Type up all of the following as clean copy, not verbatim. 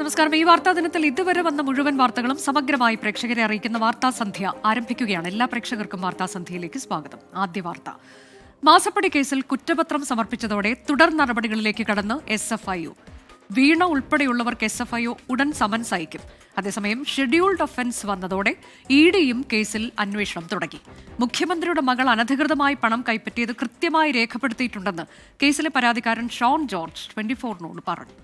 നമസ്കാരം. ഈ വാർത്താ ദിനത്തിൽ ഇതുവരെ വന്ന മുഴുവൻ വാർത്തകളും സമഗ്രമായി പ്രേക്ഷകരെ അറിയിക്കുന്ന വാർത്താ സന്ധ്യ ആരംഭിക്കുകയാണ്. എല്ലാ പ്രേക്ഷകർക്കും വാർത്താ സന്ധ്യയിലേക്ക് സ്വാഗതം. ആദ്യ വാർത്ത: മാസപ്പടി കേസിൽ കുറ്റപത്രം സമർപ്പിച്ചതോടെ തുടർ നടപടികളിലേക്ക് കടന്ന് SFIO. വീണ ഉൾപ്പെടെയുള്ളവർക്ക് SFIO ഉടൻ സമൻസ് അയക്കും. അതേസമയം ഷെഡ്യൂൾഡ് ഒഫൻസ് വന്നതോടെ EDയും കേസിൽ അന്വേഷണം തുടങ്ങി. മുഖ്യമന്ത്രിയുടെ മകൾ അനധികൃതമായി പണം കൈപ്പറ്റിയത് കൃത്യമായി രേഖപ്പെടുത്തിയിട്ടുണ്ടെന്ന് കേസിലെ പരാതിക്കാരൻ ഷോൺ ജോർജ് 24നോട് പറഞ്ഞു.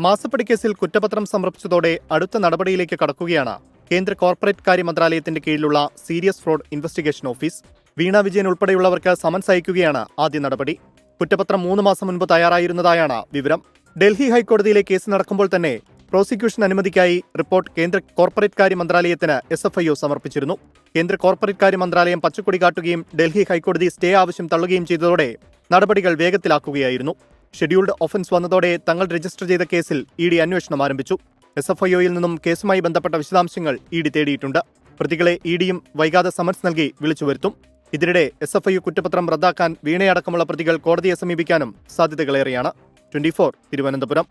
മാസപ്പടി കേസിൽ കുറ്റപത്രം സമർപ്പിച്ചതോടെ അടുത്ത നടപടിയിലേക്ക് കടക്കുകയാണ് കേന്ദ്ര കോർപ്പറേറ്റ് കാര്യ മന്ത്രാലയത്തിന്റെ കീഴിലുള്ള serious fraud investigation office. Veena Vijayan ഉൾപ്പെടെയുള്ളവർക്ക് summons അയക്കുകയാണ് ആദ്യ നടപടി. കുറ്റപത്രം 3 മാസം മുൻപ് തയ്യാറായിരുന്നതായാണ് വിവരം. ഡൽഹി ഹൈക്കോടതിയിലെ കേസ് നടക്കുമ്പോൾ തന്നെ പ്രോസിക്യൂഷൻ അനുമതിക്കായി റിപ്പോർട്ട് കേന്ദ്ര കോർപ്പറേറ്റ് കാര്യ മന്ത്രാലയത്തിന് SFIO സമർപ്പിച്ചിരുന്നു. കേന്ദ്ര കോർപ്പറേറ്റ് കാര്യ മന്ത്രാലയം പച്ചക്കൊടി കാട്ടുകയും ഡൽഹി ഹൈക്കോടതി സ്റ്റേ ആവശ്യം തള്ളുകയും ചെയ്തതോടെ നടപടികൾ വേഗത്തിലാക്കുകയായിരുന്നു. ഷെഡ്യൂൾഡ് ഒഫൻസ് വന്നതോടെ തങ്ങൾ രജിസ്റ്റർ ചെയ്ത കേസിൽ ED അന്വേഷണം ആരംഭിച്ചു. SFIOയിൽ നിന്നും കേസുമായി ബന്ധപ്പെട്ട വിശദാംശങ്ങൾ ED തേടിയിട്ടുണ്ട്. പ്രതികളെ EDയും വൈകാതെ സമൻസ് നൽകി വിളിച്ചു വരുത്തും. ഇതിനിടെ SFIO കുറ്റപത്രം റദ്ദാക്കാൻ വീണയടക്കമുള്ള പ്രതികൾ കോടതിയെ സമീപിക്കാനും സാധ്യതകളേറെയാണ്. 24 തിരുവനന്തപുരം.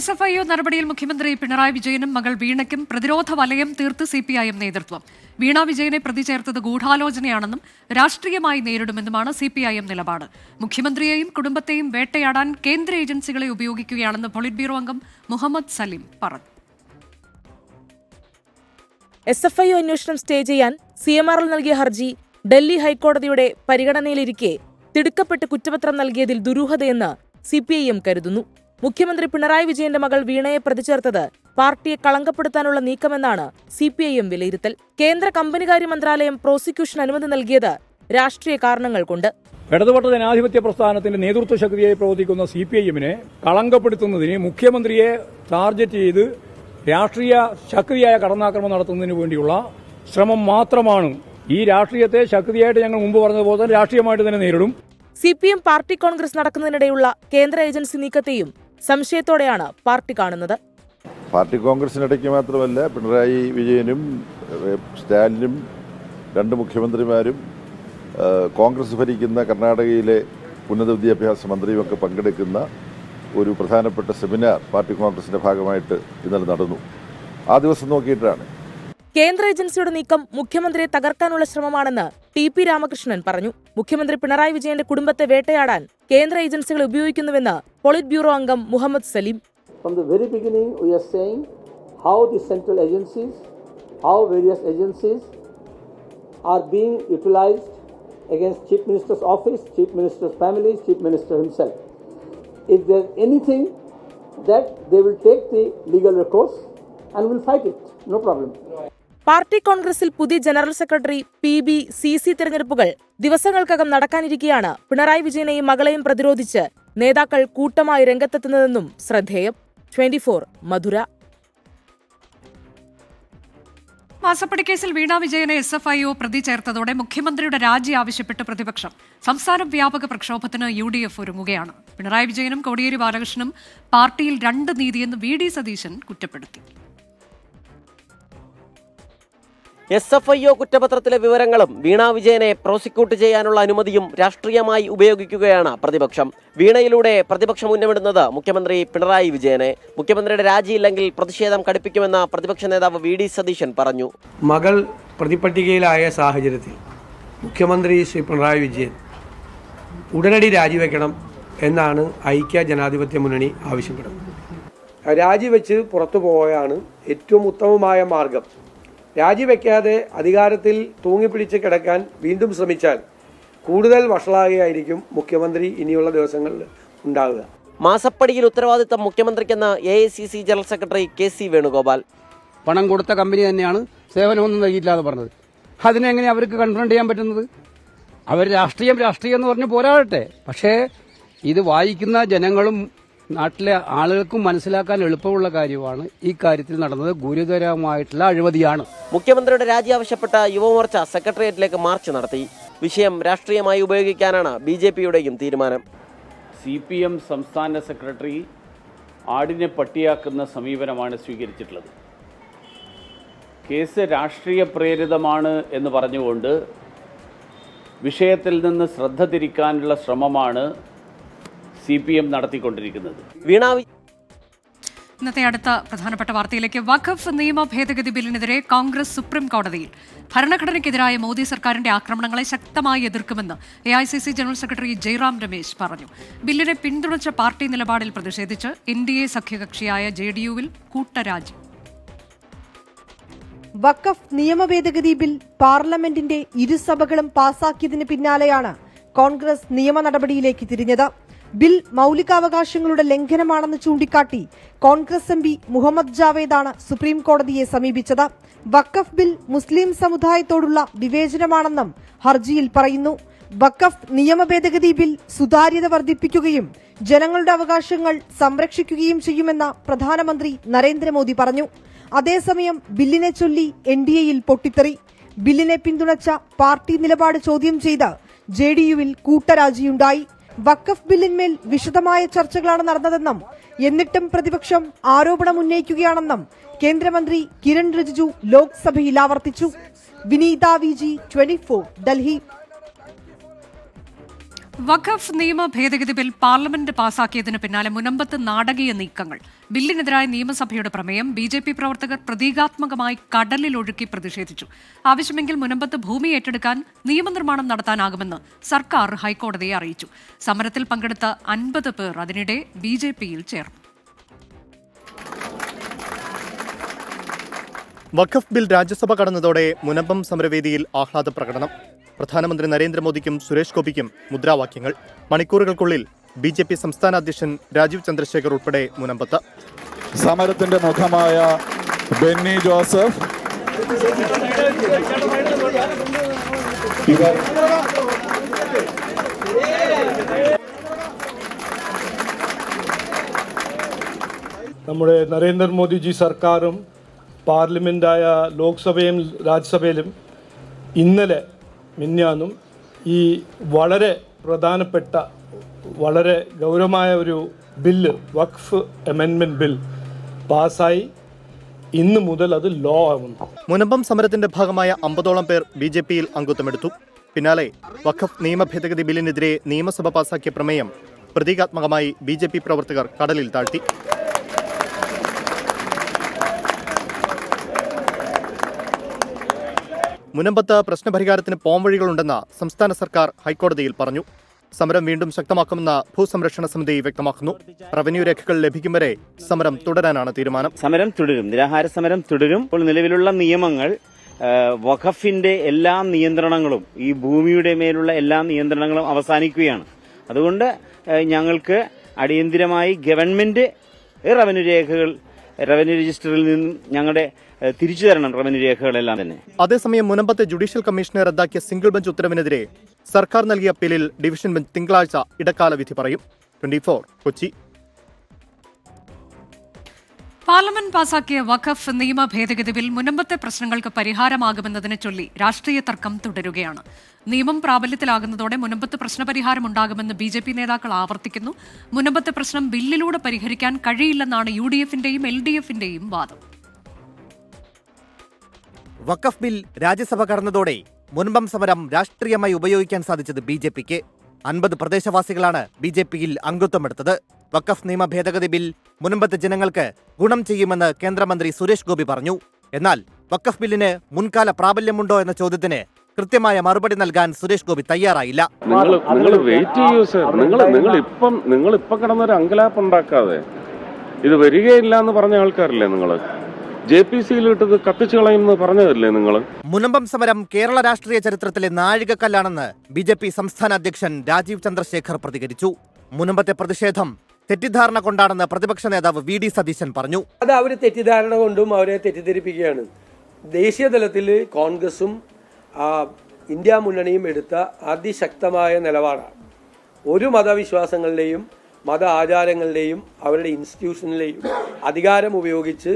SFIO നടപടിയിൽ മുഖ്യമന്ത്രി പിണറായി വിജയനും മകൾ വീണയ്ക്കും പ്രതിരോധ വലയം തീർത്ത് CPIM നേതൃത്വം. വീണ വിജയനെ പ്രതി ചേർത്തത് ഗൂഢാലോചനയാണെന്നും രാഷ്ട്രീയമായി നേരിടുമെന്നുമാണ് CPIM നിലപാട്. മുഖ്യമന്ത്രിയെയും കുടുംബത്തെയും വേട്ടയാടാൻ കേന്ദ്ര ഏജൻസികളെ ഉപയോഗിക്കുകയാണെന്ന് പൊളിറ്റ് ബ്യൂറോ അംഗം മുഹമ്മദ് സലീം പറഞ്ഞു. SFIO അന്വേഷണം സ്റ്റേ ചെയ്യാൻ CMRL നൽകിയ ഹർജി ഡൽഹി ഹൈക്കോടതിയുടെ പരിഗണനയിലിരിക്കെ തിടുക്കപ്പെട്ട് കുറ്റപത്രം നൽകിയതിൽ ദുരൂഹതയെന്ന് CPIM കരുതുന്നു. മുഖ്യമന്ത്രി പിണറായി വിജയന്റെ മകൾ വീണയെ പ്രതിചേർത്തത് പാർട്ടിയെ കളങ്കപ്പെടുത്താനുള്ള നീക്കമെന്നാണ് CPIM വിലയിരുത്തൽ. കേന്ദ്ര കമ്പനികാര്യ മന്ത്രാലയം പ്രോസിക്യൂഷൻ അനുമതി നൽകിയത് രാഷ്ട്രീയ കാരണങ്ങൾ കൊണ്ട്. ഇടതുപക്ഷ ജനാധിപത്യ പ്രസ്ഥാനത്തിന്റെ നേതൃത്വ ശക്തിയായി പ്രവർത്തിക്കുന്ന CPIMനെ കളങ്കപ്പെടുത്തുന്നതിന് മുഖ്യമന്ത്രിയെ ടാർഗറ്റ് ചെയ്ത് രാഷ്ട്രീയ ശക്തിയായ കടന്നാക്രമണം നടത്തുന്നതിന് വേണ്ടിയുള്ള ശ്രമം മാത്രമാണ്. ഈ രാഷ്ട്രീയത്തെ ശക്തിയായിട്ട് ഞങ്ങൾ മുമ്പ് പറഞ്ഞതുപോലെ രാഷ്ട്രീയമായിട്ട് തന്നെ നേരിടും. CPM പാർട്ടി കോൺഗ്രസ് നടക്കുന്നതിനിടെയുള്ള കേന്ദ്ര ഏജൻസി നീക്കത്തെയും സംശയത്തോടെയാണ് പാർട്ടി കാണുന്നത്. പാർട്ടി കോൺഗ്രസിനിടയ്ക്ക് മാത്രമല്ല, പിണറായി വിജയനും സ്റ്റാലിനും 2 മുഖ്യമന്ത്രിമാരും കോൺഗ്രസ് ഭരിക്കുന്ന കർണാടകയിലെ ഉന്നത വിദ്യാഭ്യാസ മന്ത്രിയുമൊക്കെ പങ്കെടുക്കുന്ന ഒരു പ്രധാനപ്പെട്ട സെമിനാർ പാർട്ടി കോൺഗ്രസിന്റെ ഭാഗമായിട്ട് ഇന്നലെ നടന്നു. ആ ദിവസം നോക്കിയിട്ടാണ്. കേന്ദ്ര ഏജൻസിയുടെ നീക്കം മുഖ്യമന്ത്രിയെ തകർക്കാനുള്ള ശ്രമമാണെന്ന് TP രാമകൃഷ്ണൻ പറഞ്ഞു. മുഖ്യമന്ത്രി പിണറായി വിജയന്റെ കുടുംബത്തെ വേട്ടയാടാൻ കേന്ദ്ര ഏജൻസികളെ ഉപയോഗിക്കുന്നുവെന്ന് പൊളിറ്റ് ബ്യൂറോ അംഗം Mohammed Salim. From the very beginning we are saying how the central agencies, how various agencies are being utilized against Chief Minister's office, Chief Minister's family, Chief Minister himself. If there's anything that they will take the legal recourse and will fight it, no problem. Party കോൺഗ്രസിൽ പുതിയ general secretary PB CC തിരഞ്ഞെടുപ്പുകൾ ദിവസങ്ങൾക്കകം നടക്കാനിരിക്കെയാണ് പിണറായി വിജയനെയും മകളെയും പ്രതിരോധിച്ച് നേതാക്കൾ കൂട്ടമായി രംഗത്തെത്തുന്നതെന്നും ശ്രദ്ധേയം. 24 മധുര. മാസപ്പടി കേസിൽ വീണ വിജയനെ SFIO പ്രതി ചേർത്തതോടെ മുഖ്യമന്ത്രിയുടെ രാജി ആവശ്യപ്പെട്ട് പ്രതിപക്ഷം. സംസ്ഥാന വ്യാപക പ്രക്ഷോഭത്തിന് UDF ഒരുങ്ങുകയാണ്. പിണറായി വിജയനും കോടിയേരി ബാലകൃഷ്ണനും പാർട്ടിയിൽ 2 നീതിയെന്ന് VD സതീശൻ കുറ്റപ്പെടുത്തി. SFIO കുറ്റപത്രത്തിലെ വിവരങ്ങളും വീണ വിജയനെ പ്രോസിക്യൂട്ട് ചെയ്യാനുള്ള അനുമതിയും രാഷ്ട്രീയമായി ഉപയോഗിക്കുകയാണ് പ്രതിപക്ഷം. വീണയിലൂടെ പ്രതിപക്ഷം ഉന്നമിടുന്നത് മുഖ്യമന്ത്രി പിണറായി വിജയനെ. മുഖ്യമന്ത്രിയുടെ രാജിയില്ലെങ്കിൽ പ്രതിഷേധം കടുപ്പിക്കുമെന്ന് പ്രതിപക്ഷ നേതാവ് VD സതീശൻ പറഞ്ഞു. മകൾ പ്രതിപട്ടികയിലായ സാഹചര്യത്തിൽ മുഖ്യമന്ത്രി ശ്രീ പിണറായി വിജയൻ ഉടനടി രാജിവെക്കണം എന്നാണ് ഐക്യ ജനാധിപത്യ മുന്നണി ആവശ്യപ്പെടുന്നത്. രാജിവെച്ച് പുറത്തു പോവുകയാണ് ഏറ്റവും ഉത്തമമായ മാർഗം. രാജിവെക്കാതെ അധികാരത്തിൽ തൂങ്ങിപ്പിടിച്ച് കിടക്കാൻ വീണ്ടും ശ്രമിച്ചാൽ കൂടുതൽ വഷളാകുകയായിരിക്കും മുഖ്യമന്ത്രി ഇനിയുള്ള ദിവസങ്ങളിൽ ഉണ്ടാവുക. മാസപ്പടിയിൽ ഉത്തരവാദിത്തം മുഖ്യമന്ത്രിക്കെന്ന് AICC general secretary KC Venugopal. പണം കൊടുത്ത കമ്പനി തന്നെയാണ് സേവനമൊന്നും നൽകിയില്ല എന്ന് പറഞ്ഞത്. അതിനെങ്ങനെ അവർക്ക് കൺഫ്രണ്ട് ചെയ്യാൻ പറ്റുന്നത്? അവർ രാഷ്ട്രീയം എന്ന് പറഞ്ഞ് പോരാടട്ടെ. പക്ഷേ ഇത് വായിക്കുന്ന ജനങ്ങളും നാട്ടിലെ ആളുകൾക്കും മനസ്സിലാക്കാൻ എളുപ്പമുള്ള കാര്യമാണ്. ഈ കാര്യത്തിൽ നടന്നത് ഗുരുതരമായിട്ടുള്ള അഴിമതിയാണ്. മുഖ്യമന്ത്രിയുടെ രാജി ആവശ്യപ്പെട്ട യുവമോർച്ച സെക്രട്ടേറിയറ്റിലേക്ക് മാർച്ച് നടത്തി. വിഷയം രാഷ്ട്രീയമായി ഉപയോഗിക്കാനാണ് BJPയുടെയും തീരുമാനം. CPM സംസ്ഥാന സെക്രട്ടറി ആടിനെ പട്ടിയാക്കുന്ന സമീപനമാണ് സ്വീകരിച്ചിട്ടുള്ളത്. കേസ് രാഷ്ട്രീയ പ്രേരിതമാണ് എന്ന് പറഞ്ഞുകൊണ്ട് വിഷയത്തിൽ നിന്ന് ശ്രദ്ധ തിരിക്കാനുള്ള ശ്രമമാണ് CPM നടത്തിക്കൊണ്ടിരിക്കുന്നത്. വീണ ഇന്നത്തെ അടുത്ത പ്രധാനപ്പെട്ട വാർത്തയിലേക്ക്. വഖഫ് നിയമ ഭേദഗതി ബില്ലിനെതിരെ കോൺഗ്രസ് സുപ്രീം കോടതിയിൽ. ഭരണഘടനയ്ക്കെതിരായ മോദി സർക്കാരിന്റെ ആക്രമണങ്ങളെ ശക്തമായി എതിർക്കുമെന്ന് AICC general secretary Jairam Ramesh പറഞ്ഞു. ബില്ലിനെ പിന്തുണച്ച പാർട്ടി നിലപാടിൽ പ്രതിഷേധിച്ച് NDA സഖ്യകക്ഷിയായ JDU-വിൽ കൂട്ടരാജി. വഖഫ് നിയമ ഭേദഗതി ബിൽ പാർലമെന്റിന്റെ ഇരുസഭകളും പാസാക്കിയതിന് പിന്നാലെയാണ് കോൺഗ്രസ് നിയമ നടപടിയിലേക്ക് തിരിഞ്ഞത്. ബിൽ മൌലികാവകാശങ്ങളുടെ ലംഘനമാണെന്ന് ചൂണ്ടിക്കാട്ടി കോൺഗ്രസ് MP മുഹമ്മദ് ജാവേദാണ് സുപ്രീം കോടതിയെ സമീപിച്ചത്. വഖഫ് ബിൽ മുസ്ലിം സമുദായത്തോടുള്ള വിവേചനമാണെന്നും ഹർജിയിൽ പറയുന്നു. വഖഫ് നിയമ ഭേദഗതി ബിൽ സുതാര്യത വർദ്ധിപ്പിക്കുകയും ജനങ്ങളുടെ അവകാശങ്ങൾ സംരക്ഷിക്കുകയും ചെയ്യുമെന്ന് പ്രധാനമന്ത്രി നരേന്ദ്രമോദി പറഞ്ഞു. അതേസമയം ബില്ലിനെ ചൊല്ലി NDA-യിൽ പൊട്ടിത്തെറി. ബില്ലിനെ പിന്തുണച്ച പാർട്ടി നിലപാട് ചോദ്യം ചെയ്ത് JDU-വിൽ കൂട്ടരാജിയുണ്ടായി. വഖഫ് ബില്ലിന്മേൽ വിശദമായ ചർച്ചകളാണ് നടന്നതെന്നും എന്നിട്ടും പ്രതിപക്ഷം ആരോപണം ഉന്നയിക്കുകയാണെന്നും കേന്ദ്രമന്ത്രി കിരൺ റിജിജു ലോക്സഭയിൽ ആവർത്തിച്ചു. വിനീത VG 24 ഡൽഹി. വഖഫ് നിയമ ഭേദഗതി ബിൽ പാർലമെന്റ് പാസാക്കിയതിന് പിന്നാലെ മുനമ്പത്ത് നാടകീയ നീക്കങ്ങൾ. ബില്ലിനെതിരായ നിയമസഭയുടെ പ്രമേയം BJP പ്രവർത്തകർ പ്രതീകാത്മകമായി കടലിൽ ഒഴുക്കി പ്രതിഷേധിച്ചു. ആവശ്യമെങ്കിൽ മുനമ്പത്ത് ഭൂമി ഏറ്റെടുക്കാൻ നിയമനിർമ്മാണം നടത്താനാകുമെന്ന് സർക്കാർ ഹൈക്കോടതിയെ അറിയിച്ചു. സമരത്തിൽ പങ്കെടുത്ത 50 പേർ അതിനിടെ BJP-യിൽ ചേർന്നു. വഖഫ് ബിൽ രാജ്യസഭ കടന്നതോടെ മുനമ്പം സമരവേദിയിൽ ആഹ്ലാദ പ്രകടനം. പ്രധാനമന്ത്രി നരേന്ദ്രമോദിക്കും സുരേഷ് ഗോപിക്കും മുദ്രാവാക്യങ്ങൾ. മണിക്കൂറുകൾക്കുള്ളിൽ BJP സംസ്ഥാന അധ്യക്ഷൻ രാജീവ് ചന്ദ്രശേഖർ ഉൾപ്പെടെ മുനമ്പത്ത്. സമരത്തിന്റെ മുഖമായ ബെന്നി ജോസഫ്, നമ്മുടെ നരേന്ദ്രമോദിജി സർക്കാരും പാർലമെന്റായ ലോക്സഭയും രാജ്യസഭയിലും ഇന്നലെ മിന്നാന്നും ഈ വളരെ പ്രധാനപ്പെട്ട വളരെ ഗൗരവമായ ഒരു ബില്ല് വഖഫ് അമെൻമെന്റ് ബിൽ പാസ്സായി. ഇന്ന് മുതൽ അത് ലോ ആവുന്നു. മുനമ്പം സമരത്തിന്റെ ഭാഗമായ 50ഓളം പേർ BJP-യിൽ അംഗത്വമെടുത്തു. പിന്നാലെ വഖഫ് നിയമ ഭേദഗതി ബില്ലിനെതിരെ നിയമസഭ പാസാക്കിയ പ്രമേയം പ്രതീകാത്മകമായി BJP പ്രവർത്തകർ കടലിൽ താഴ്ത്തി. മുനമ്പത്ത് പ്രശ്നപരിഹാരത്തിന് പോംവഴികളുണ്ടെന്ന് സംസ്ഥാന സർക്കാർ ഹൈക്കോടതിയിൽ പറഞ്ഞു. സമരം വീണ്ടും ശക്തമാക്കുമെന്ന് ഭൂസംരക്ഷണ സമിതി വ്യക്തമാക്കുന്നു. റവന്യൂ രേഖകൾ ലഭിക്കും വരെ സമരം തുടരാനാണ് തീരുമാനം. സമരം തുടരും, നിരാഹാര സമരം തുടരും. ഇപ്പോൾ നിലവിലുള്ള നിയമങ്ങൾ വഖഫിന്റെ എല്ലാ നിയന്ത്രണങ്ങളും, ഈ ഭൂമിയുടെ മേലുള്ള എല്ലാ നിയന്ത്രണങ്ങളും അവസാനിക്കുകയാണ്. അതുകൊണ്ട് ഞങ്ങൾക്ക് അടിയന്തിരമായി ഗവൺമെന്റ് റവന്യൂ രജിസ്റ്ററിൽ നിന്നും ഞങ്ങളുടെ തിരിച്ചു തരണം റവന്യൂ രേഖകളെല്ലാം തന്നെ. അതേസമയം മുനമ്പത്തെ ജുഡീഷ്യൽ കമ്മീഷനെ റദ്ദാക്കിയ സിംഗിൾ ബെഞ്ച് ഉത്തരവിനെതിരെ സർക്കാർ നൽകിയ അപ്പീലിൽ ഡിവിഷൻ ബെഞ്ച് തിങ്കളാഴ്ച ഇടക്കാല വിധി പറയും. 24 കൊച്ചി. പാർലമെന്റ് പാസാക്കിയ വഖഫ് നിയമ ഭേദഗതി ബിൽ മുനമ്പത്തെ പ്രശ്നങ്ങൾക്ക് പരിഹാരമാകുമെന്നതിനെ ചൊല്ലി രാഷ്ട്രീയ തർക്കം തുടരുകയാണ്. നിയമം പ്രാബല്യത്തിലാകുന്നതോടെ മുനമ്പത്ത് പ്രശ്നപരിഹാരമുണ്ടാകുമെന്ന് BJP നേതാക്കൾ ആവർത്തിക്കുന്നു. മുനമ്പത്തെ പ്രശ്നം ബില്ലിലൂടെ പരിഹരിക്കാൻ കഴിയില്ലെന്നാണ് UDF-ന്റെയും LDF-ന്റെയും വാദം. വഖഫ് ബിൽ രാജ്യസഭ കടന്നതോടെ മുൻപം സമരം രാഷ്ട്രീയമായി ഉപയോഗിക്കാൻ സാധിച്ചത് BJP-ക്ക്. 50 പ്രദേശവാസികളാണ് BJP-യിൽ അംഗത്വമെടുത്തത്. വഖഫ് നിയമ ഭേദഗതി ബിൽ മുൻപത്തെ ജനങ്ങൾക്ക് ഗുണം ചെയ്യുമെന്ന് കേന്ദ്രമന്ത്രി സുരേഷ് ഗോപി പറഞ്ഞു. എന്നാൽ വഖഫ് ബില്ലിന് മുൻകാല പ്രാബല്യമുണ്ടോ എന്ന ചോദ്യത്തിന് കൃത്യമായ മറുപടി നൽകാൻ സുരേഷ് ഗോപി തയ്യാറായില്ല. നിങ്ങൾ വെയിറ്റ് ചെയ്യൂ സർ. നിങ്ങൾ ഇപ്പം കിടന്നൊരു അങ്കലാപ്പ് ഉണ്ടാക്കാതെ, ഇത് വരികയില്ല എന്ന് പറഞ്ഞ ആൾക്കാരല്ലേ നിങ്ങൾ? JPC-യിലിട്ട് കത്തിച്ചു കളയുമെന്ന് പറഞ്ഞതല്ലേ നിങ്ങൾ? മുനമ്പം സമരം കേരള രാഷ്ട്രീയ ചരിത്രത്തിലെ നാഴികക്കല്ലാണെന്ന് BJP സംസ്ഥാന അധ്യക്ഷൻ രാജീവ് ചന്ദ്രശേഖർ പ്രതികരിച്ചു. മുനമ്പത്തെ പ്രതിഷേധം തെറ്റിദ്ധാരണ കൊണ്ടാണെന്ന് പ്രതിപക്ഷ നേതാവ് VD സതീശൻ പറഞ്ഞു. അത് അവർ തെറ്റിദ്ധാരണ കൊണ്ടും അവരെ തെറ്റിദ്ധരിപ്പിക്കുകയാണ്. ദേശീയ തലത്തിൽ കോൺഗ്രസും ഇന്ത്യ മുന്നണിയും എടുത്ത അതിശക്തമായ നിലപാടാണ്. ഒരു മതവിശ്വാസങ്ങളുടെയും മത ആചാരങ്ങളുടെയും അവരുടെ ഇൻസ്റ്റിറ്റ്യൂഷനിലെയും അധികാരം ഉപയോഗിച്ച്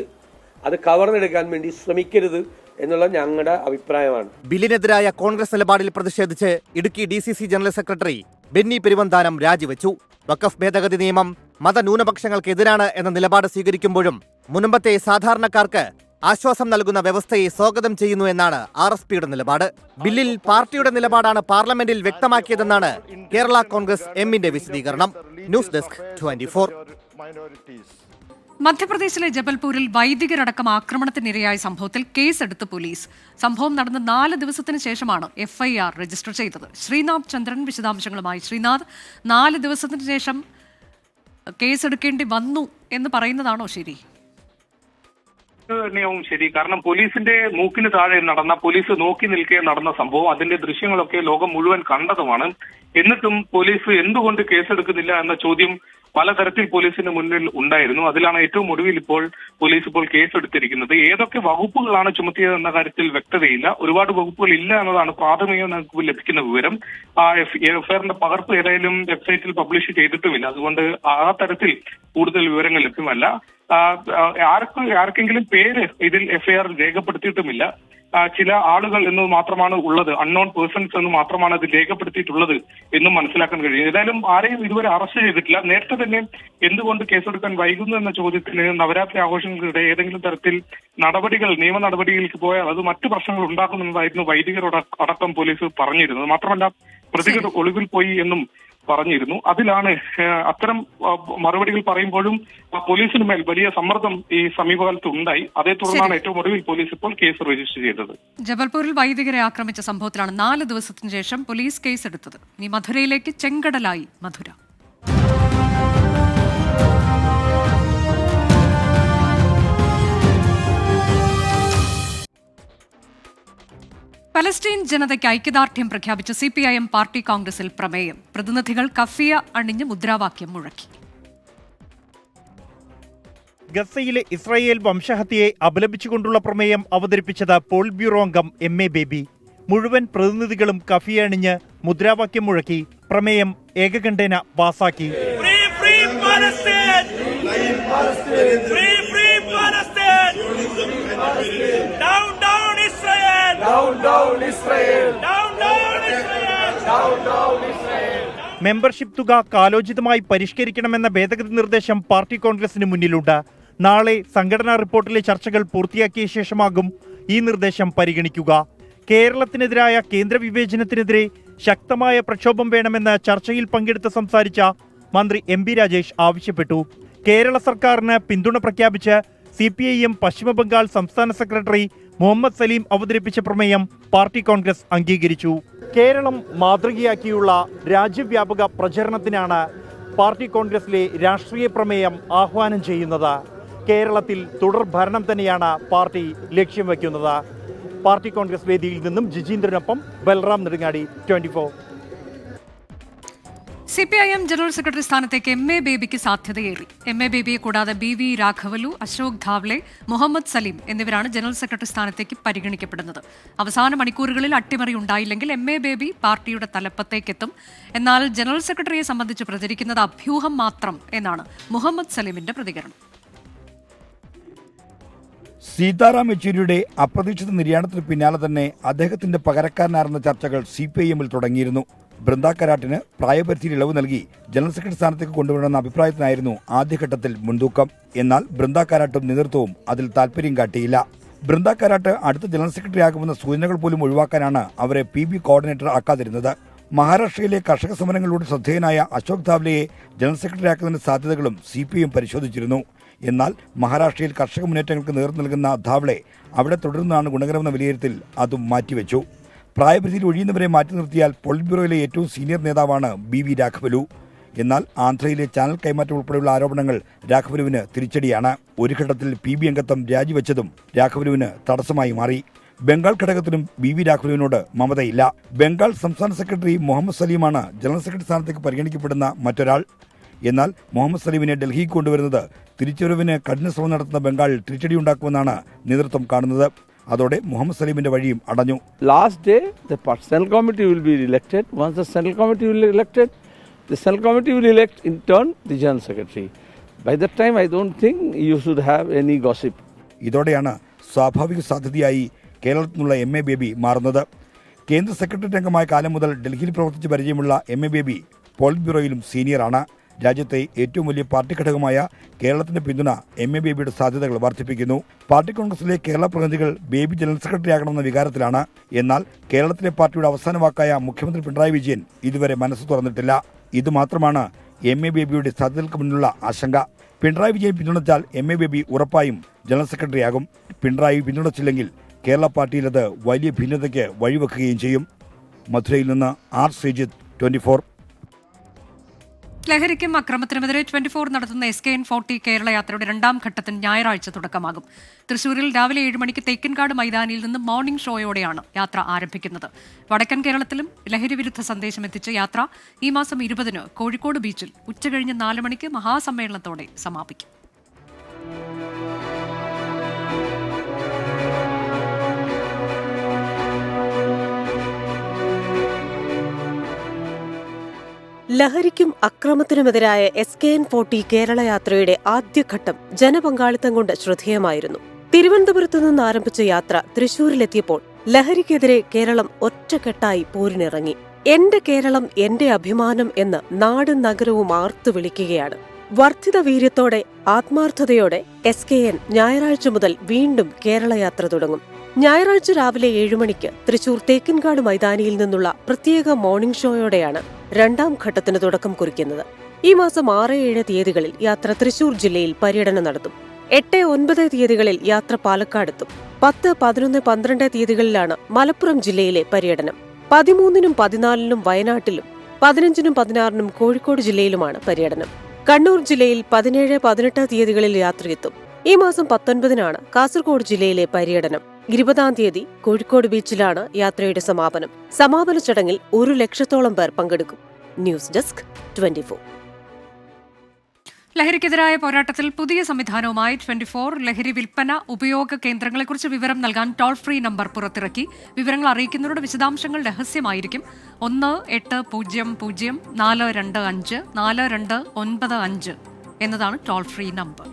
അത് കവർന്നെടുക്കാൻ വേണ്ടി ശ്രമിക്കരുത് എന്നുള്ള ഞങ്ങളുടെ അഭിപ്രായമാണ്. ബില്ലിനെതിരായ കോൺഗ്രസ് നിലപാടിൽ പ്രതിഷേധിച്ച് Idukki DCC general secretary Benny Peruvanthanam രാജിവെച്ചു. വഖഫ് ഭേദഗതി നിയമം മതന്യൂനപക്ഷങ്ങൾക്കെതിരാണ് എന്ന നിലപാട് സ്വീകരിക്കുമ്പോഴും മുൻപത്തെ സാധാരണക്കാർക്ക് ആശ്വാസം നൽകുന്ന വ്യവസ്ഥയെ സ്വാഗതം ചെയ്യുന്നു എന്നാണ് RSPയുടെ നിലപാട്. ബില്ലിൽ പാർട്ടിയുടെ നിലപാടാണ് പാർലമെന്റിൽ വ്യക്തമാക്കിയതെന്നാണ് കേരള കോൺഗ്രസ് എമ്മിന്റെ വിശദീകരണം. News desk 24. മധ്യപ്രദേശിലെ ജബൽപൂരിൽ വൈദികരടക്കം ആക്രമണത്തിനിരയായ സംഭവത്തിൽ കേസെടുത്ത് പോലീസ്. സംഭവം നടന്ന് 4 ദിവസത്തിന് ശേഷമാണ് FIR രജിസ്റ്റർ ചെയ്തത്. ശ്രീനാഥ് ചന്ദ്രൻ വിശദാംശങ്ങളുമായി. ശ്രീനാഥ്, 4 ദിവസത്തിന് ശേഷം കേസെടുക്കേണ്ടി വന്നു എന്ന് പറയുന്നതാണോ ശരി? തന്നെയാവും ശരി. കാരണം പോലീസിന്റെ മൂക്കിന് താഴെ നടന്ന, പോലീസ് നോക്കി നിൽക്കെ നടന്ന സംഭവം, അതിന്റെ ദൃശ്യങ്ങളൊക്കെ ലോകം മുഴുവൻ കണ്ടതുമാണ്. എന്നിട്ടും പോലീസ് എന്തുകൊണ്ട് കേസെടുക്കുന്നില്ല എന്ന ചോദ്യം പലതരത്തിൽ പോലീസിന് മുന്നിൽ ഉണ്ടായിരുന്നു. അതിലാണ് ഏറ്റവും ഒടുവിൽ ഇപ്പോൾ പോലീസ് കേസെടുത്തിരിക്കുന്നത്. ഏതൊക്കെ വകുപ്പുകളാണ് ചുമത്തിയതെന്ന കാര്യത്തിൽ വ്യക്തതയില്ല. ഒരുപാട് വകുപ്പുകൾ ഇല്ല എന്നതാണ് പ്രാഥമിക നമുക്ക് ലഭിക്കുന്ന വിവരം. എഫ്ഐആറിന്റെ പകർപ്പ് ഏതായാലും വെബ്സൈറ്റിൽ പബ്ലിഷ് ചെയ്തിട്ടുമില്ല. അതുകൊണ്ട് ആ തരത്തിൽ കൂടുതൽ വിവരങ്ങൾ ലഭ്യമല്ല. ആർക്കെങ്കിലും പേര് ഇതിൽ എഫ്ഐആർ രേഖപ്പെടുത്തിയിട്ടുമില്ല. ചില ആളുകൾ എന്ന് മാത്രമാണ് ഉള്ളത്, അൺനോൺ പേഴ്സൺസ് എന്ന് മാത്രമാണ് അത് രേഖപ്പെടുത്തിയിട്ടുള്ളത് എന്നും മനസ്സിലാക്കാൻ കഴിയും. ഏതായാലും ആരെയും ഇതുവരെ അറസ്റ്റ് ചെയ്തിട്ടില്ല. നേരത്തെ തന്നെ എന്തുകൊണ്ട് കേസെടുക്കാൻ വൈകുന്നു എന്ന ചോദ്യത്തിന് നവരാത്രി ആഘോഷങ്ങൾക്കിടെ ഏതെങ്കിലും തരത്തിൽ നിയമ നടപടികളിലേക്ക് പോയാൽ അത് മറ്റു പ്രശ്നങ്ങൾ ഉണ്ടാക്കുമെന്നതായിരുന്നു വൈദികരോട് അടക്കം പോലീസ് പറഞ്ഞിരുന്നത്. മാത്രമല്ല പ്രതികൾ ഒളിവിൽ പോയി എന്നും പറഞ്ഞിരുന്നു. അതിലാണ് അത്തരം മറുപടികൾ പറയുമ്പോഴും പോലീസിന് മേൽ വലിയ സമ്മർദ്ദം ഈ സമീപകാലത്ത് ഉണ്ടായി. അതേ തുടർന്നാണ് ഏറ്റവും ഒടുവിൽ പോലീസ് ഇപ്പോൾ കേസ് രജിസ്റ്റർ ചെയ്തത്. ജബൽപൂരിൽ വൈദികരെ ആക്രമിച്ച സംഭവത്തിലാണ് 4 ദിവസത്തിന് ശേഷം പോലീസ് കേസെടുത്തത്. ഇനി മധുരയിലേക്ക്. ചെങ്കടലായി മധുര. പലസ്തീൻ ജനതയ്ക്ക് ഐക്യദാർഢ്യം പ്രഖ്യാപിച്ച CPIM പാർട്ടി കോൺഗ്രസിൽ പ്രമേയം. പ്രതിനിധികൾ കഫിയ അണിഞ്ഞ് മുദ്രാവാക്യം മുഴക്കി. ഗസയിലെ ഇസ്രായേൽ വംശഹത്യയെ അപലപിച്ചുകൊണ്ടുള്ള പ്രമേയം അവതരിപ്പിച്ചത് പോളിറ്റ് ബ്യൂറോ അംഗം MA ബേബി. മുഴുവൻ പ്രതിനിധികളും കഫിയ അണിഞ്ഞ് മുദ്രാവാക്യം മുഴക്കി പ്രമേയം ഏകകണ്ഠേന പാസാക്കി. മെമ്പർഷിപ്പ് തുക കാലോചിതമായി പരിഷ്കരിക്കണമെന്ന ഭേദഗതി നിർദ്ദേശം പാർട്ടി കോൺഗ്രസിന് മുന്നിലുണ്ട്. നാളെ സംഘടനാ റിപ്പോർട്ടിലെ ചർച്ചകൾ പൂർത്തിയാക്കിയ ശേഷമാകും ഈ നിർദ്ദേശം പരിഗണിക്കുക. കേരളത്തിനെതിരായ കേന്ദ്ര വിവേചനത്തിനെതിരെ ശക്തമായ പ്രക്ഷോഭം വേണമെന്ന് ചർച്ചയിൽ പങ്കെടുത്ത് സംസാരിച്ച മന്ത്രി MB രാജേഷ് ആവശ്യപ്പെട്ടു. കേരള സർക്കാരിന് പിന്തുണ പ്രഖ്യാപിച്ച് CPIM പശ്ചിമബംഗാൾ സംസ്ഥാന സെക്രട്ടറി മുഹമ്മദ് സലീം അവതരിപ്പിച്ച പ്രമേയം പാർട്ടി കോൺഗ്രസ് അംഗീകരിച്ചു. കേരളം മാതൃകയാക്കിയുള്ള രാജ്യവ്യാപക പ്രചരണത്തിനാണ് പാർട്ടി കോൺഗ്രസിലെ രാഷ്ട്രീയ പ്രമേയം ആഹ്വാനം ചെയ്യുന്നത്. കേരളത്തിൽ തുടർ ഭരണം തന്നെയാണ് പാർട്ടി ലക്ഷ്യം വയ്ക്കുന്നത്. പാർട്ടി കോൺഗ്രസ് വേദിയിൽ നിന്നും ജിജീന്ദ്രനൊപ്പം Balram Nedungadi, 24. CPIM general secretary സ്ഥാനത്തേക്ക് MA ബേബിക്ക് സാധ്യതയേറി. MA ബേബിയെ കൂടാതെ BV രാഘവലു, അശോക് ധാവ്ലെ, മുഹമ്മദ് സലീം എന്നിവരാണ് ജനറൽ സെക്രട്ടറി സ്ഥാനത്തേക്ക് പരിഗണിക്കപ്പെടുന്നത്. അവസാന മണിക്കൂറുകളിൽ അട്ടിമറി ഉണ്ടായില്ലെങ്കിൽ MA ബേബി പാർട്ടിയുടെ തലപ്പത്തേക്കെത്തും. എന്നാൽ ജനറൽ സെക്രട്ടറിയെ സംബന്ധിച്ച് പ്രചരിക്കുന്നത് അഭ്യൂഹം മാത്രം എന്നാണ് മുഹമ്മദ് സലീമിന്റെ പ്രതികരണം. സീതാറാം യെച്ചൂരിയുടെ അപ്രതീക്ഷിത നിര്യാണത്തിന് പിന്നാലെ തന്നെ അദ്ദേഹത്തിന്റെ പകരക്കാരനായിരുന്ന ചർച്ചകൾ CPIMൽ തുടങ്ങിയിരുന്നു. ബൃന്ദ കരാട്ടിന് പ്രായപരിധിയിൽ ഇളവ് നൽകി ജനറൽ സെക്രട്ടറി സ്ഥാനത്തേക്ക് കൊണ്ടുവരണമെന്ന അഭിപ്രായത്തിനായിരുന്നു ആദ്യഘട്ടത്തിൽ മുൻതൂക്കം. എന്നാൽ ബൃന്ദ കരാട്ടും നേതൃത്വവും അതിൽ താൽപര്യം കാട്ടിയില്ല. ബൃന്ദ കരാട്ട് അടുത്ത ജനറൽ സെക്രട്ടറി ആകുമെന്ന സൂചനകൾ പോലും ഒഴിവാക്കാനാണ് അവരെ PB കോർഡിനേറ്റർ ആക്കാതിരുന്നത്. മഹാരാഷ്ട്രയിലെ കർഷക സമരങ്ങളിലൂടെ ശ്രദ്ധേയനായ അശോക് ധാവ്ലെയെ ജനറൽ സെക്രട്ടറി ആക്കുന്നതിന്റെ സാധ്യതകളും CPIM പരിശോധിച്ചിരുന്നു. എന്നാൽ മഹാരാഷ്ട്രയിൽ കർഷക മുന്നേറ്റങ്ങൾക്ക് നേതൃത്വം നൽകുന്ന ധാവ്ലെ അവിടെ തുടരുന്നതാണ് ഗുണകരമെന്ന വിലയിരുത്തൽ അതും മാറ്റിവെച്ചു. പ്രായപരിധിയിൽ ഒഴിയുന്നവരെ മാറ്റി നിർത്തിയാൽ പോളിറ്റ് ബ്യൂറോയിലെ ഏറ്റവും സീനിയർ നേതാവാണ് BV രാഘവലു. എന്നാൽ ആന്ധ്രയിലെ ചാനൽ കൈമാറ്റം ഉൾപ്പെടെയുള്ള ആരോപണങ്ങൾ രാഘവലുവിന് തിരിച്ചടിയാണ്. ഒരു ഘട്ടത്തിൽ PB അംഗത്വം രാജിവെച്ചതും രാഘവലുവിന് തടസ്സമായി മാറി. ബംഗാൾ ഘടകത്തിലും BV രാഘവലുവിനോട് മമതയില്ല. ബംഗാൾ സംസ്ഥാന സെക്രട്ടറി മുഹമ്മദ് സലീമാണ് ജനറൽ സെക്രട്ടറി സ്ഥാനത്തേക്ക് പരിഗണിക്കപ്പെടുന്ന മറ്റൊരാൾ. എന്നാൽ മുഹമ്മദ് സലീമിനെ ഡൽഹിക്ക് കൊണ്ടുവരുന്നത് തിരിച്ചുവരവിന് കഠിന ശ്രമം നടത്തുന്ന ബംഗാളിൽ തിരിച്ചടിയുണ്ടാക്കുമെന്നാണ് നേതൃത്വം കാണുന്നത്. അതോടെ മുഹമ്മദ് സലീമിന്റെ വഴിയും അടഞ്ഞു. Last day, the central committee will be elected. Once the central committee will be elected, the central committee will elect in turn the general secretary. By that time, I don't think you should have any gossip. ഇതോടെയാണ് സ്വാഭാവിക സാധ്യതയായി കേരളത്തിൽ നിന്നുള്ള MA baby മാറുന്നത്. കേന്ദ്ര secretary അംഗമായ കാലം മുതൽ ഡൽഹിയിൽ പ്രവർത്തിച്ച് പരിചയമുള്ള MA ബേബി പോളിറ്റ് ബ്യൂറോയിലും സീനിയറാണ്. രാജ്യത്തെ ഏറ്റവും വലിയ പാർട്ടി ഘടകമായ കേരളത്തിന്റെ പിന്തുണ MA ബേബിയുടെ സാധ്യതകൾ വർദ്ധിപ്പിക്കുന്നു. പാർട്ടി കോൺഗ്രസിലെ കേരള പ്രതിനിധികൾ ബേബി ജനറൽ സെക്രട്ടറി ആകണമെന്ന വികാരത്തിലാണ്. എന്നാൽ കേരളത്തിലെ പാർട്ടിയുടെ അവസാന വാക്കായ മുഖ്യമന്ത്രി പിണറായി വിജയൻ ഇതുവരെ മനസ്സ് തുറന്നിട്ടില്ല. ഇതുമാത്രമാണ് MA ബേബിയുടെ സാധ്യതകൾക്ക് മുന്നിലുള്ള ആശങ്ക. പിണറായി വിജയൻ പിന്തുണച്ചാൽ MA ബേബി ഉറപ്പായും ജനറൽ സെക്രട്ടറിയാകും. പിണറായി പിന്തുണച്ചില്ലെങ്കിൽ കേരള പാർട്ടിയിൽ അത് വലിയ ഭിന്നതയ്ക്ക് വഴിവെക്കുകയും ചെയ്യും. മധുരയിൽ നിന്ന് R. ശ്രീജിത്ത്, 24. ലഹരിക്കും അക്രമത്തിനുമെതിരെ 24 നടത്തുന്ന SKN40 കേരള യാത്രയുടെ രണ്ടാം ഘട്ടത്തിന് ഞായറാഴ്ച തുടക്കമാകും. തൃശൂരിൽ രാവിലെ 7 മണിക്ക് തേക്കിൻകാട് മൈതാനിയിൽ നിന്ന് മോർണിംഗ് ഷോയോടെയാണ് യാത്ര ആരംഭിക്കുന്നത്. വടക്കൻ കേരളത്തിലും ലഹരി വിരുദ്ധ സന്ദേശം എത്തിച്ച യാത്ര ഈ മാസം 20-ന് കോഴിക്കോട് ബീച്ചിൽ ഉച്ചകഴിഞ്ഞ് 4 മണിക്ക് മഹാസമ്മേളനത്തോടെ സമാപിക്കും. ലഹരിക്കും അക്രമത്തിനുമെതിരായ SKN40 കേരള യാത്രയുടെ ആദ്യഘട്ടം ജനപങ്കാളിത്തം കൊണ്ട് ശ്രദ്ധേയമായിരുന്നു. തിരുവനന്തപുരത്തു നിന്ന് ആരംഭിച്ച യാത്ര തൃശൂരിലെത്തിയപ്പോൾ ലഹരിക്കെതിരെ കേരളം ഒറ്റക്കെട്ടായി പോരിനിറങ്ങി. എന്റെ കേരളം എന്റെ അഭിമാനം എന്ന് നാടും നഗരവും ആർത്തു വിളിക്കുകയാണ്. വർദ്ധിത വീര്യത്തോടെ ആത്മാർത്ഥതയോടെ SKN ഞായറാഴ്ച മുതൽ വീണ്ടും കേരള യാത്ര തുടങ്ങും. ഞായറാഴ്ച രാവിലെ 7 മണിക്ക് തൃശൂർ തേക്കിൻകാട് മൈതാനിയിൽ നിന്നുള്ള പ്രത്യേക മോർണിംഗ് ഷോയോടെയാണ് രണ്ടാം ഘട്ടത്തിന് തുടക്കം കുറിക്കുന്നത്. ഈ മാസം 6-7 തീയതികളിൽ യാത്ര തൃശൂർ ജില്ലയിൽ പര്യടനം നടത്തും. 8-9 തീയതികളിൽ യാത്ര പാലക്കാടെത്തും. 10, 11, 12 തീയതികളിലാണ് മലപ്പുറം ജില്ലയിലെ പര്യടനം. 13-നും 14-നും വയനാട്ടിലും 15-നും 16-നും കോഴിക്കോട് ജില്ലയിലുമാണ് പര്യടനം. കണ്ണൂർ ജില്ലയിൽ 17, 18 തീയതികളിൽ യാത്രയെത്തും. ഈ മാസം 19-നാണ് കാസർഗോഡ് ജില്ലയിലെ പര്യടനം. 20-ാം തീയതി കോഴിക്കോട് ബീച്ചിലാണ് യാത്രയുടെ സമാപനം. സമാപന ചടങ്ങിൽ 1 ലക്ഷത്തോളം പേർ പങ്കെടുക്കും. News desk 24. ലഹരിക്കെതിരായ പോരാട്ടത്തിൽ പുതിയ സംവിധാനവുമായി 24 ലഹരി വിൽപ്പന ഉപയോഗ കേന്ദ്രങ്ങളെക്കുറിച്ച് വിവരം നൽകാൻ ടോൾ ഫ്രീ നമ്പർ പുറത്തിറക്കി. വിവരങ്ങൾ അറിയിക്കുന്നവരുടെ വിശദാംശങ്ങൾ രഹസ്യമായിരിക്കും. 1800 425 4295 എന്നതാണ് ടോൾ ഫ്രീ നമ്പർ.